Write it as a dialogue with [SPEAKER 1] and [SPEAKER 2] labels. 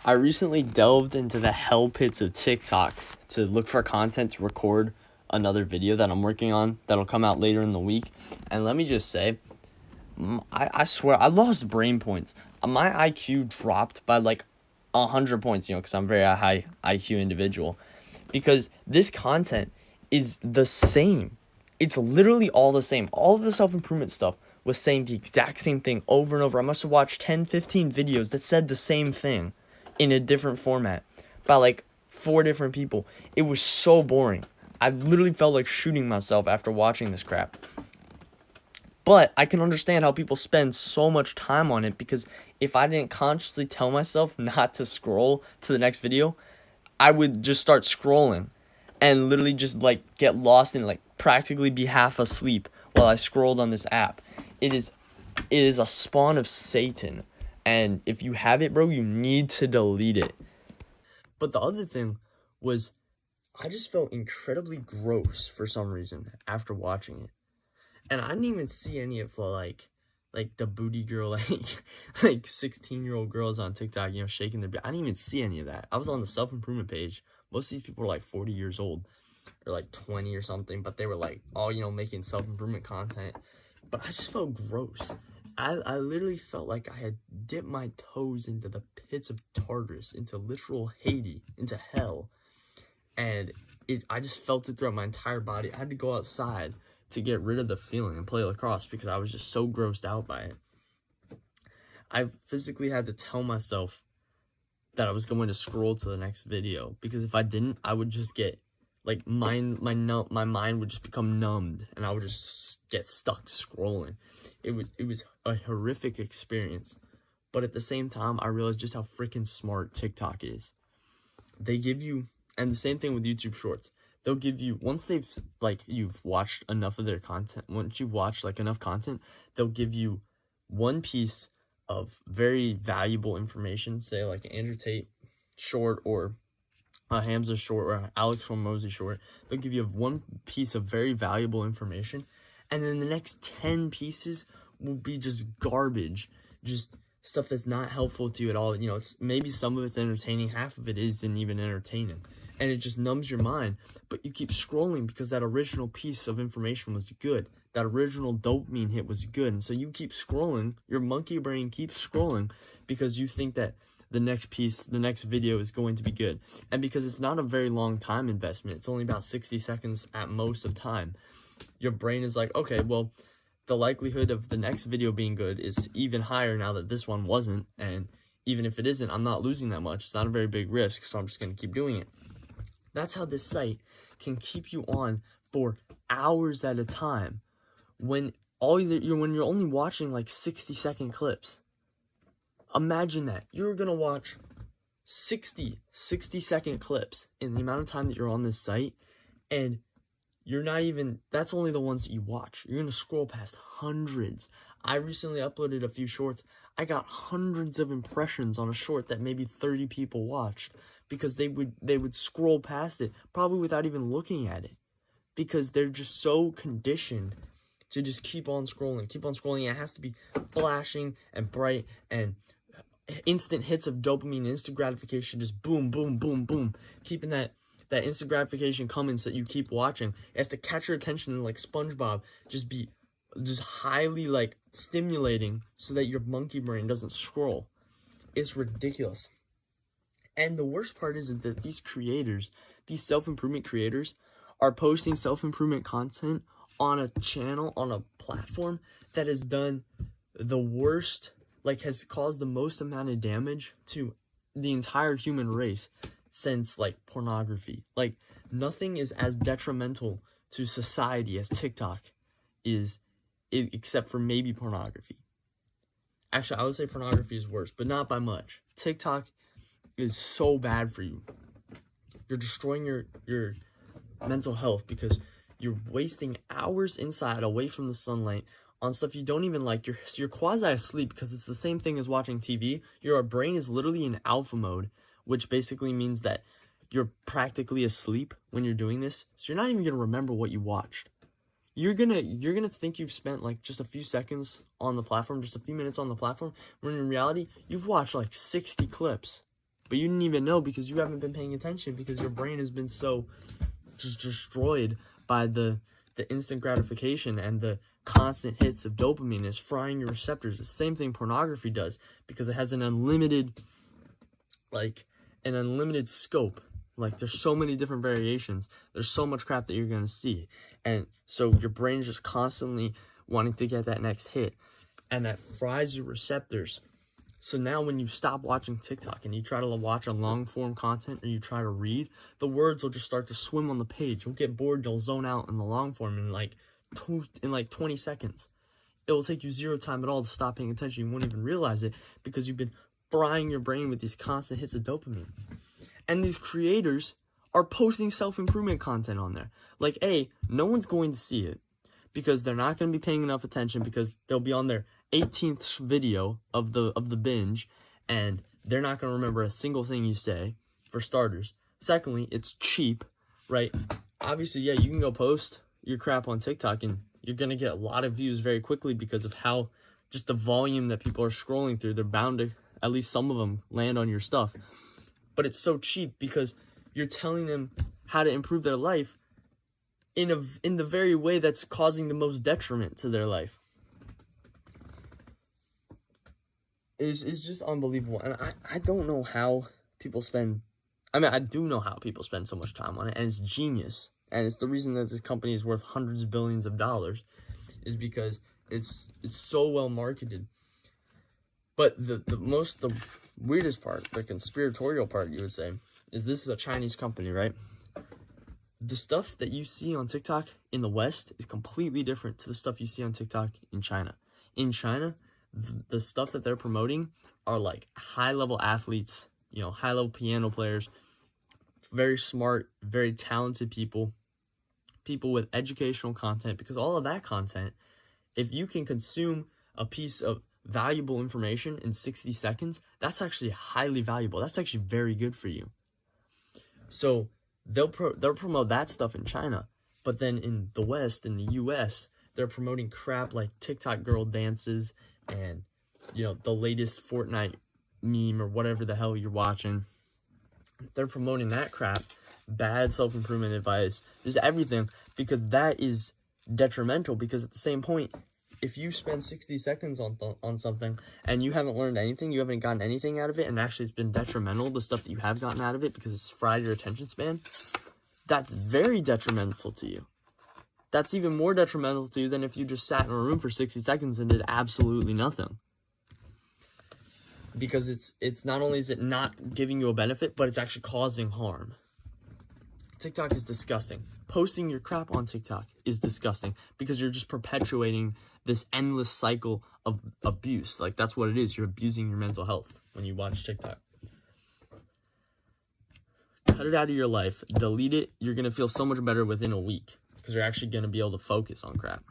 [SPEAKER 1] I recently delved into the hell pits of TikTok to look for content to record another video that I'm working on that'll come out later in the week. And let me just say, I swear, I lost brain points. My IQ dropped by like 100 points, because I'm a very high IQ individual. Because this content is the same. It's literally all the same. All of the self-improvement stuff was saying the exact same thing over and over. I must have watched 10, 15 videos that said the same thing in a different format by like 4 different people. It was so boring. I literally felt like shooting myself after watching this crap. But I can understand how people spend so much time on it, because if I didn't consciously tell myself not to scroll to the next video, I would just start scrolling and literally just like get lost and like practically be half asleep while I scrolled on this app. It is a spawn of Satan, and if you have it, bro, you need to delete it. But the other thing was, I just felt incredibly gross for some reason after watching it. And I didn't even see any of the like the booty girl, like 16-year-old girls on TikTok, shaking their I didn't even see any of that. I was on the self-improvement page. Most of these people were like 40 years old or like 20 or something, but they were like all, making self-improvement content. But I just felt gross. I literally felt like I had dipped my toes into the pits of Tartarus, into literal Hades, into hell. And I just felt it throughout my entire body. I had to go outside to get rid of the feeling and play lacrosse because I was just so grossed out by it. I physically had to tell myself that I was going to scroll to the next video, because if I didn't, I would just get like my mind would just become numbed and I would just get stuck scrolling. It was a horrific experience, but at the same time, I realized just how freaking smart TikTok is. They give you, and the same thing with YouTube Shorts. They'll give you, once you've watched enough of their content, once you've watched enough content, they'll give you one piece of very valuable information, say like Andrew Tate short or Hamza short or Alex Hormozy short. They'll give you one piece of very valuable information, and then the next 10 pieces will be just garbage, just stuff that's not helpful to you at all. It's maybe some of it's entertaining, half of it isn't even entertaining, and it just numbs your mind. But you keep scrolling because that original piece of information was good. That original dopamine hit was good, and so you keep scrolling. Your monkey brain keeps scrolling because you think that the next video is going to be good. And because it's not a very long time investment, it's only about 60 seconds at most of time, your brain is like, okay, well, the likelihood of the next video being good is even higher now that this one wasn't, and even if it isn't, I'm not losing that much. It's not a very big risk, so I'm just going to keep doing it. That's how this site can keep you on for hours at a time when you're only watching like 60-second clips. Imagine that. You're going to watch 60-second clips in the amount of time that you're on this site, and that's only the ones that you watch. You're going to scroll past hundreds. I recently uploaded a few shorts. I got hundreds of impressions on a short that maybe 30 people watched, because they would scroll past it, probably without even looking at it, because they're just so conditioned to just keep on scrolling. It has to be flashing and bright and instant hits of dopamine, instant gratification, just boom, boom, boom, boom, keeping that instant gratification coming so that you keep watching. It has to catch your attention, and like SpongeBob, just highly stimulating so that your monkey brain doesn't scroll. It's ridiculous. And the worst part is that these self-improvement creators, are posting self-improvement content on a channel, on a platform that has done the worst, has caused the most amount of damage to the entire human race since pornography. Nothing is as detrimental to society as TikTok is, except for maybe pornography. Actually, I would say pornography is worse, but not by much. TikTok is so bad for you. You're destroying your mental health because you're wasting hours inside, away from the sunlight, on stuff you don't even like. You're quasi asleep, because it's the same thing as watching TV. Your brain is literally in alpha mode, which basically means that you're practically asleep when you're doing this. So you're not even gonna remember what you watched. You're gonna think you've spent just a few seconds on the platform, just a few minutes on the platform, when in reality you've watched 60 clips. but you didn't even know because you haven't been paying attention because your brain has been so just destroyed by the instant gratification and the constant hits of dopamine. Is frying your receptors. The same thing pornography does because it has an unlimited scope. Like, there's so many different variations. There's so much crap that you're going to see. And so your brain is just constantly wanting to get that next hit. And that fries your receptors. So now when you stop watching TikTok and you try to watch a long form content or you try to read, the words will just start to swim on the page. You'll get bored. You'll zone out in the long form in like 20 seconds. It will take you zero time at all to stop paying attention. You won't even realize it because you've been frying your brain with these constant hits of dopamine. And these creators are posting self-improvement content on there. Like, no one's going to see it because they're not going to be paying enough attention because they'll be on their 18th video of the binge and they're not going to remember a single thing you say, for starters. Secondly, it's cheap, right? Obviously, yeah, you can go post your crap on TikTok and you're going to get a lot of views very quickly because of how just the volume that people are scrolling through. They're bound to, at least some of them, land on your stuff. But it's so cheap because you're telling them how to improve their life in the very way that's causing the most detriment to their life. It's just unbelievable. And I don't know how people spend... I mean, I do know how people spend so much time on it, and it's genius. And it's the reason that this company is worth hundreds of billions of dollars, is because it's so well marketed. But the weirdest part, the conspiratorial part, you would say, is this is a Chinese company, right? The stuff that you see on TikTok in the West is completely different to the stuff you see on TikTok in China. In China, the stuff that they're promoting are like high-level athletes, high-level piano players, very smart, very talented people with educational content, because all of that content, if you can consume a piece of valuable information in 60 seconds, that's actually highly valuable. That's actually very good for you. So they'll promote that stuff in China, but then in the West, in the US, they're promoting crap like TikTok girl dances and the latest Fortnite meme or whatever the hell you're watching. They're promoting that crap, bad self-improvement advice, just everything, because that is detrimental. Because at the same point, if you spend 60 seconds on something and you haven't learned anything, you haven't gotten anything out of it, and actually it's been detrimental, the stuff that you have gotten out of it, because it's fried your attention span, that's very detrimental to you. That's even more detrimental to you than if you just sat in a room for 60 seconds and did absolutely nothing. Because it's not only is it not giving you a benefit, but it's actually causing harm. TikTok is disgusting. Posting your crap on TikTok is disgusting because you're just perpetuating this endless cycle of abuse. Like, that's what it is. You're abusing your mental health when you watch TikTok. Cut it out of your life. Delete it. You're going to feel so much better within a week because you're actually going to be able to focus on crap.